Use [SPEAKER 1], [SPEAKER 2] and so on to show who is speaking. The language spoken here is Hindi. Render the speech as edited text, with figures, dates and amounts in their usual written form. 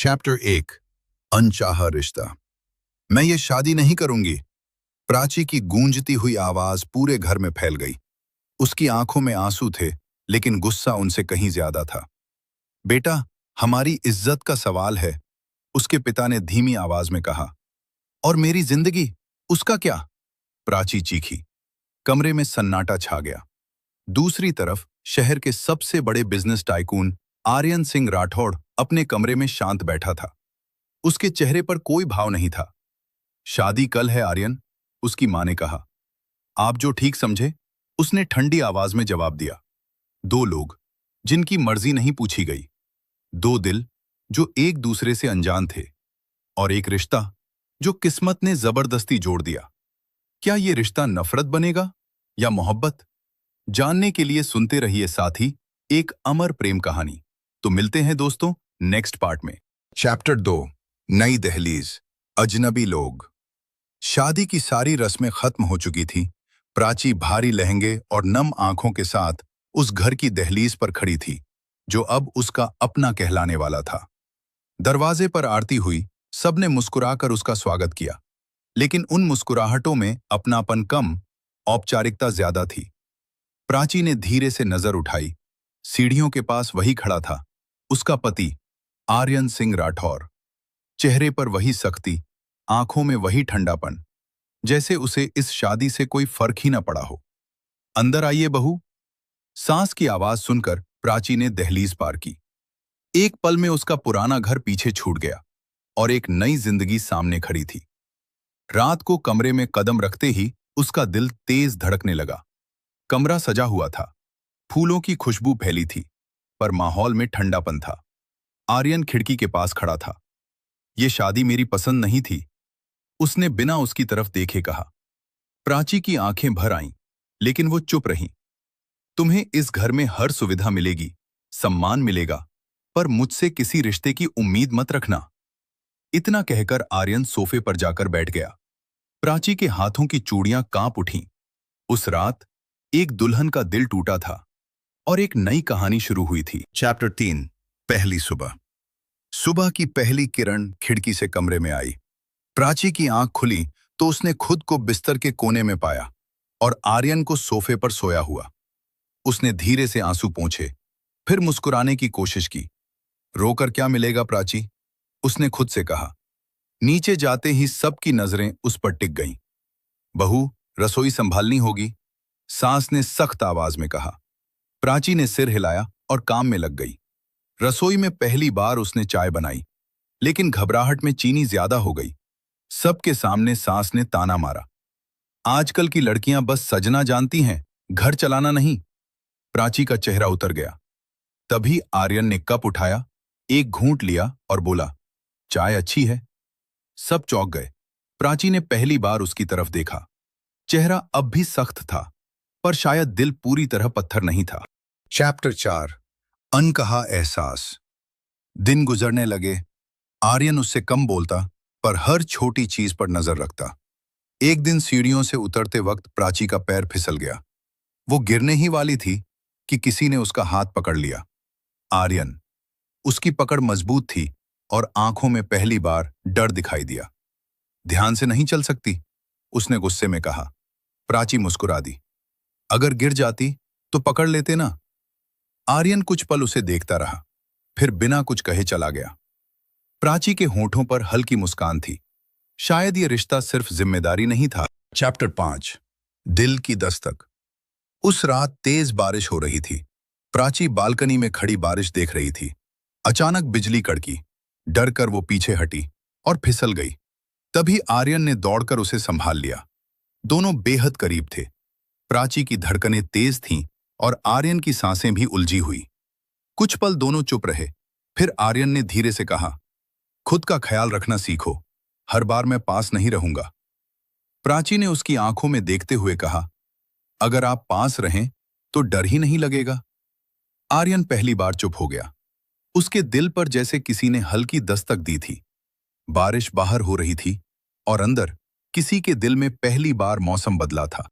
[SPEAKER 1] चैप्टर 1 अनचाहा रिश्ता। मैं ये शादी नहीं करूंगी। प्राची की गूंजती हुई आवाज पूरे घर में फैल गई। उसकी आंखों में आंसू थे, लेकिन गुस्सा उनसे कहीं ज्यादा था। बेटा, हमारी इज्जत का सवाल है, उसके पिता ने धीमी आवाज में कहा। और मेरी जिंदगी, उसका क्या? प्राची चीखी। कमरे में सन्नाटा छा गया। दूसरी तरफ शहर के सबसे बड़े बिजनेस टाइकून आर्यन सिंह राठौड़ अपने कमरे में शांत बैठा था। उसके चेहरे पर कोई भाव नहीं था। शादी कल है आर्यन, उसकी मां ने कहा। आप जो ठीक समझे, उसने ठंडी आवाज में जवाब दिया। दो लोग, जिनकी मर्जी नहीं पूछी गई। दो दिल, जो एक दूसरे से अनजान थे। और एक रिश्ता, जो किस्मत ने जबरदस्ती जोड़ दिया। क्या ये रिश्ता नफरत बनेगा या मोहब्बत? जानने के लिए सुनते रहिए साथी, एक अमर प्रेम कहानी। तो मिलते हैं दोस्तों नेक्स्ट पार्ट में। चैप्टर 2 नई दहलीज, अजनबी लोग। शादी की सारी रस्में खत्म हो चुकी थी। प्राची भारी लहंगे और नम आंखों के साथ उस घर की दहलीज पर खड़ी थी, जो अब उसका अपना कहलाने वाला था। दरवाजे पर आरती हुई, सबने मुस्कुराकर उसका स्वागत किया। लेकिन उन मुस्कुराहटों में अपनापन कम, औपचारिकता ज्यादा थी। प्राची ने धीरे से नजर उठाई। सीढ़ियों के पास वही खड़ा था, उसका पति आर्यन सिंह राठौर। चेहरे पर वही सख्ती, आंखों में वही ठंडापन, जैसे उसे इस शादी से कोई फर्क ही न पड़ा हो। अंदर आइए बहू। सांस की आवाज सुनकर प्राची ने दहलीज पार की। एक पल में उसका पुराना घर पीछे छूट गया और एक नई जिंदगी सामने खड़ी थी। रात को कमरे में कदम रखते ही उसका दिल तेज धड़कने लगा। कमरा सजा हुआ था, फूलों की खुशबू फैली थी, पर माहौल में ठंडापन था। आर्यन खिड़की के पास खड़ा था। ये शादी मेरी पसंद नहीं थी, उसने बिना उसकी तरफ देखे कहा। प्राची की आंखें भर आईं, लेकिन वो चुप रही। तुम्हें इस घर में हर सुविधा मिलेगी, सम्मान मिलेगा, पर मुझसे किसी रिश्ते की उम्मीद मत रखना। इतना कहकर आर्यन सोफे पर जाकर बैठ गया। प्राची के हाथों की चूड़ियां कांप उठीं। उस रात एक दुल्हन का दिल टूटा था और एक नई कहानी शुरू हुई थी। चैप्टर 3 पहली सुबह। सुबह की पहली किरण खिड़की से कमरे में आई। प्राची की आंख खुली तो उसने खुद को बिस्तर के कोने में पाया और आर्यन को सोफे पर सोया हुआ। उसने धीरे से आंसू पोंछे, फिर मुस्कुराने की कोशिश की। रोकर क्या मिलेगा प्राची, उसने खुद से कहा। नीचे जाते ही सबकी नजरें उस पर टिक गईं। बहू, रसोई संभालनी होगी, सास ने सख्त आवाज में कहा। प्राची ने सिर हिलाया और काम में लग गई। रसोई में पहली बार उसने चाय बनाई, लेकिन घबराहट में चीनी ज्यादा हो गई। सबके सामने सास ने ताना मारा। आजकल की लड़कियां बस सजना जानती हैं, घर चलाना नहीं। प्राची का चेहरा उतर गया। तभी आर्यन ने कप उठाया, एक घूंट लिया और बोला, चाय अच्छी है। सब चौंक गए। प्राची ने पहली बार उसकी तरफ देखा। चेहरा अब भी सख्त था, पर शायद दिल पूरी तरह पत्थर नहीं था। चैप्टर 4 अनकहा एहसास। दिन गुजरने लगे। आर्यन उससे कम बोलता, पर हर छोटी चीज पर नजर रखता। एक दिन सीढ़ियों से उतरते वक्त प्राची का पैर फिसल गया। वो गिरने ही वाली थी कि किसी ने उसका हाथ पकड़ लिया। आर्यन। उसकी पकड़ मजबूत थी और आंखों में पहली बार डर दिखाई दिया। ध्यान से नहीं चल सकती, उसने गुस्से में कहा। प्राची मुस्कुरा दी। अगर गिर जाती तो पकड़ लेते ना। आर्यन कुछ पल उसे देखता रहा, फिर बिना कुछ कहे चला गया। प्राची के होंठों पर हल्की मुस्कान थी। शायद ये रिश्ता सिर्फ जिम्मेदारी नहीं था। चैप्टर 5 दिल की दस्तक। उस रात तेज बारिश हो रही थी। प्राची बालकनी में खड़ी बारिश देख रही थी। अचानक बिजली कड़की। डर कर वो पीछे हटी और फिसल गई। तभी आर्यन ने दौड़कर उसे संभाल लिया। दोनों बेहद करीब थे। प्राची की धड़कनें तेज थीं और आर्यन की सांसें भी उलझी हुई। कुछ पल दोनों चुप रहे। फिर आर्यन ने धीरे से कहा, खुद का ख्याल रखना सीखो, हर बार मैं पास नहीं रहूंगा। प्राची ने उसकी आंखों में देखते हुए कहा, अगर आप पास रहें तो डर ही नहीं लगेगा। आर्यन पहली बार चुप हो गया। उसके दिल पर जैसे किसी ने हल्की दस्तक दी थी। बारिश बाहर हो रही थी और अंदर किसी के दिल में पहली बार मौसम बदला था।